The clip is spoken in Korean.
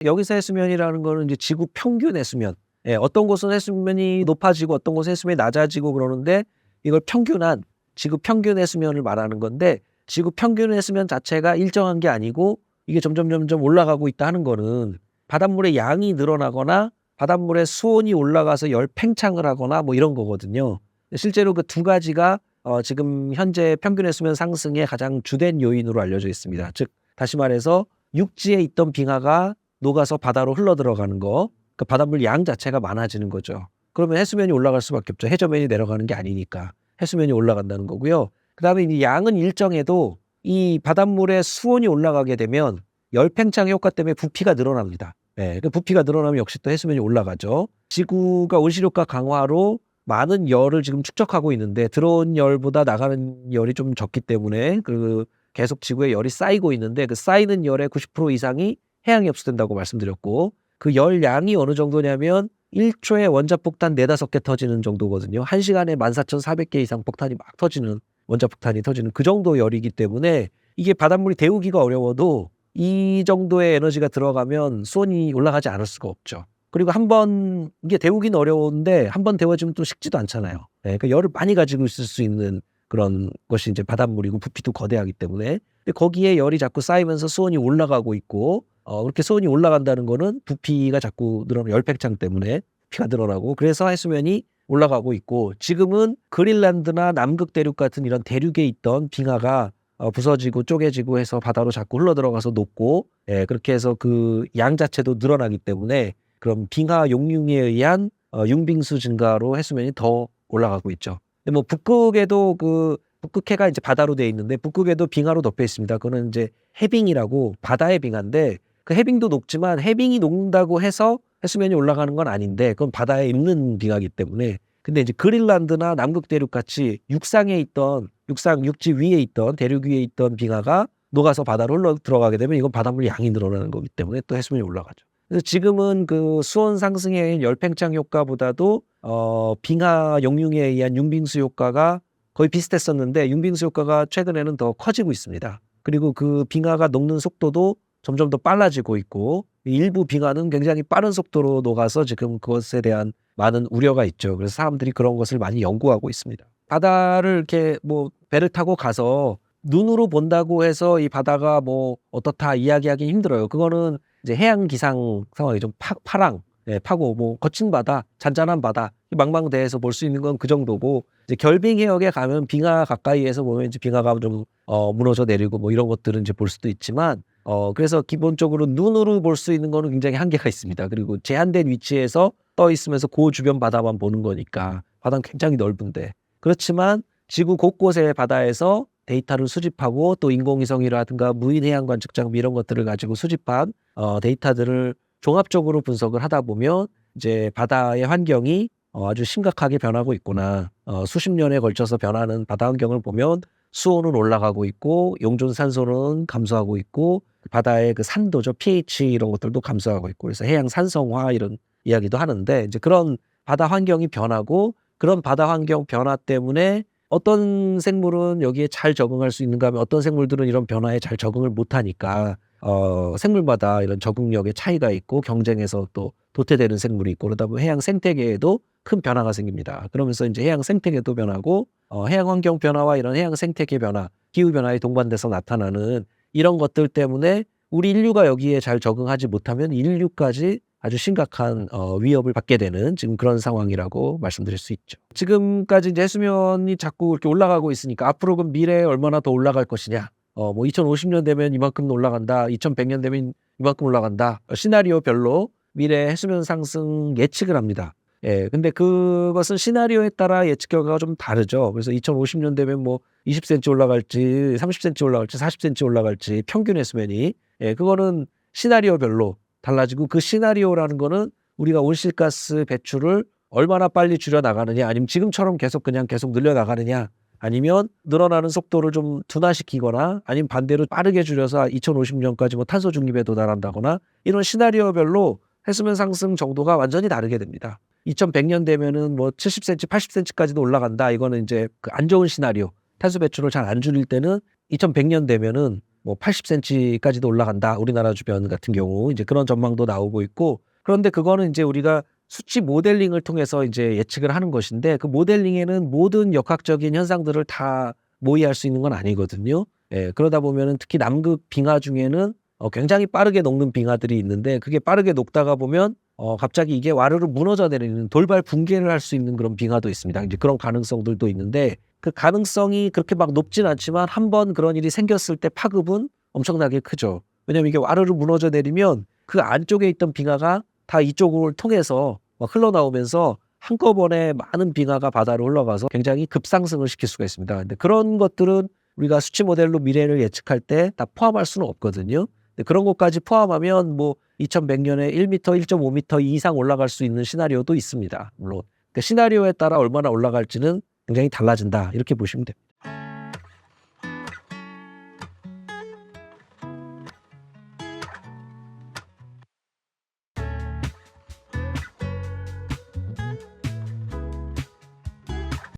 여기서 해수면이라는 거는 이제 지구 평균 해수면. 예, 어떤 곳은 해수면이 높아지고 어떤 곳은 해수면이 낮아지고 그러는데 이걸 평균한 지구 평균 해수면을 말하는 건데 지구 평균 해수면 자체가 일정한 게 아니고 이게 점점 올라가고 있다 하는 거는 바닷물의 양이 늘어나거나 바닷물의 수온이 올라가서 열 팽창을 하거나 뭐 이런 거거든요. 실제로 그 두 가지가 지금 현재 평균 해수면 상승의 가장 주된 요인으로 알려져 있습니다. 즉 다시 말해서 육지에 있던 빙하가 녹아서 바다로 흘러들어가는 거, 그 바닷물 양 자체가 많아지는 거죠. 그러면 해수면이 올라갈 수밖에 없죠. 해저면이 내려가는 게 아니니까 해수면이 올라간다는 거고요. 그다음에 이 양은 일정해도 이 바닷물의 수온이 올라가게 되면 열팽창 효과 때문에 부피가 늘어납니다. 그 부피가 늘어나면 역시 또 해수면이 올라가죠. 지구가 온실효과 강화로 많은 열을 지금 축적하고 있는데 들어온 열보다 나가는 열이 좀 적기 때문에 계속 지구에 열이 쌓이고 있는데 그 쌓이는 열의 90% 이상이 해양에 흡수된다고 말씀드렸고 그 열 양이 어느 정도냐면 1초에 원자폭탄 4-5개 터지는 정도거든요. 1시간에 14,400개 이상 폭탄이 막 터지는 원자폭탄이 터지는 그 정도 열이기 때문에 이게 바닷물이 데우기가 어려워도 이 정도의 에너지가 들어가면 수온이 올라가지 않을 수가 없죠. 그리고 한번 이게 데우기는 어려운데 한번 데워지면 또 식지도 않잖아요. 그러니까 열을 많이 가지고 있을 수 있는 그런 것이 이제 바닷물이고 부피도 거대하기 때문에 근데 거기에 열이 자꾸 쌓이면서 수온이 올라가고 있고 그렇게 수온이 올라간다는 거는 부피가 자꾸 늘어나는 열팽창 때문에 부피가 늘어나고 그래서 해수면이 올라가고 있고 지금은 그린란드나 남극 대륙 같은 이런 대륙에 있던 빙하가 부서지고 쪼개지고 해서 바다로 자꾸 흘러들어가서 녹고 그렇게 해서 그 양 자체도 늘어나기 때문에 그럼 빙하 용융에 의한 융빙수 증가로 해수면이 더 올라가고 있죠. 근데 뭐 북극에도 북극해가 이제 바다로 돼 있는데 북극에도 빙하로 덮여 있습니다. 그거는 이제 해빙이라고 바다의 빙하인데 그 해빙도 녹지만 해빙이 녹는다고 해서 해수면이 올라가는 건 아닌데 그건 바다에 있는 빙하이기 때문에 근데 이제 그린란드나 남극 대륙 같이 육지 위에 있던 대륙 위에 있던 빙하가 녹아서 바다로 흘러 들어가게 되면 이건 바닷물 양이 늘어나는 거기 때문에 또 해수면이 올라가죠. 그래서 지금은 그 수온 상승의 열팽창 효과보다도 빙하 용융에 의한 융빙수 효과가 거의 비슷했었는데 융빙수 효과가 최근에는 더 커지고 있습니다. 그리고 그 빙하가 녹는 속도도 점점 더 빨라지고 있고 일부 빙하는 굉장히 빠른 속도로 녹아서 지금 그것에 대한 많은 우려가 있죠. 그래서 사람들이 그런 것을 많이 연구하고 있습니다. 바다를 이렇게 뭐 배를 타고 가서 눈으로 본다고 해서 이 바다가 뭐 어떻다 이야기하기 힘들어요. 그거는 이제 해양 기상 상황이죠. 파랑, 파고 뭐 거친 바다, 잔잔한 바다, 망망대해에서 볼 수 있는 건 그 정도고 이제 결빙 해역에 가면 빙하 가까이에서 보면 이제 빙하가 좀 무너져 내리고 뭐 이런 것들은 이제 볼 수도 있지만 그래서 기본적으로 눈으로 볼 수 있는 거는 굉장히 한계가 있습니다. 그리고 제한된 위치에서 떠 있으면서 그 주변 바다만 보는 거니까 바다는 굉장히 넓은데 그렇지만 지구 곳곳의 바다에서 데이터를 수집하고 또 인공위성이라든가 무인 해양 관측 장비 이런 것들을 가지고 수집한 데이터들을 종합적으로 분석을 하다 보면 이제 바다의 환경이 아주 심각하게 변하고 있구나. 수십 년에 걸쳐서 변하는 바다 환경을 보면 수온은 올라가고 있고 용존 산소는 감소하고 있고 바다의 그 산도죠. pH 이런 것들도 감소하고 있고 그래서 해양 산성화 이런 이야기도 하는데 이제 그런 바다 환경이 변하고 그런 바다 환경 변화 때문에 어떤 생물은 여기에 잘 적응할 수 있는가 하면 어떤 생물들은 이런 변화에 잘 적응을 못하니까 생물마다 이런 적응력의 차이가 있고 경쟁에서 또 도태되는 생물이 있고 그러다 보면 해양 생태계에도 큰 변화가 생깁니다. 그러면서 이제 해양 생태계도 변하고 해양 환경 변화와 이런 해양 생태계 변화, 기후 변화에 동반돼서 나타나는 이런 것들 때문에 우리 인류가 여기에 잘 적응하지 못하면 인류까지 아주 심각한 위협을 받게 되는 지금 그런 상황이라고 말씀드릴 수 있죠. 지금까지 이제 해수면이 자꾸 이렇게 올라가고 있으니까 앞으로 그 미래에 얼마나 더 올라갈 것이냐. 뭐 2050년 되면 이만큼 올라간다. 2100년 되면 이만큼 올라간다. 시나리오별로 미래 해수면 상승 예측을 합니다. 근데 그것은 시나리오에 따라 예측 결과가 좀 다르죠. 그래서 2050년 되면 뭐 20cm 올라갈지 30cm 올라갈지 40cm 올라갈지 평균 해수면이 그거는 시나리오별로 달라지고 그 시나리오라는 거는 우리가 온실가스 배출을 얼마나 빨리 줄여 나가느냐 아니면 지금처럼 계속 늘려 나가느냐 아니면 늘어나는 속도를 좀 둔화시키거나 아니면 반대로 빠르게 줄여서 2050년까지 뭐 탄소 중립에 도달한다거나 이런 시나리오별로 해수면 상승 정도가 완전히 다르게 됩니다. 2100년 되면은 뭐 70cm, 80cm까지도 올라간다. 이거는 이제 그 안 좋은 시나리오. 탄소 배출을 잘 안 줄일 때는 2100년 되면은 뭐 80cm까지도 올라간다. 우리나라 주변 같은 경우 이제 그런 전망도 나오고 있고, 그런데 그거는 이제 우리가 수치 모델링을 통해서 이제 예측을 하는 것인데, 그 모델링에는 모든 역학적인 현상들을 다 모의할 수 있는 건 아니거든요. 예, 그러다 보면은 특히 남극 빙하 중에는 굉장히 빠르게 녹는 빙하들이 있는데, 그게 빠르게 녹다가 보면 갑자기 이게 와르르 무너져 내리는 돌발 붕괴를 할 수 있는 그런 빙하도 있습니다. 이제 그런 가능성들도 있는데, 그 가능성이 그렇게 막 높진 않지만 한 번 그런 일이 생겼을 때 파급은 엄청나게 크죠. 왜냐면 이게 와르르 무너져 내리면 그 안쪽에 있던 빙하가 다 이쪽을 통해서 막 흘러나오면서 한꺼번에 많은 빙하가 바다로 흘러가서 굉장히 급상승을 시킬 수가 있습니다. 근데 그런 것들은 우리가 수치 모델로 미래를 예측할 때 다 포함할 수는 없거든요. 근데 그런 것까지 포함하면 뭐 2100년에 1m, 1.5m 이상 올라갈 수 있는 시나리오도 있습니다. 물론. 그 시나리오에 따라 얼마나 올라갈지는 굉장히 달라진다. 이렇게 보시면 됩니다.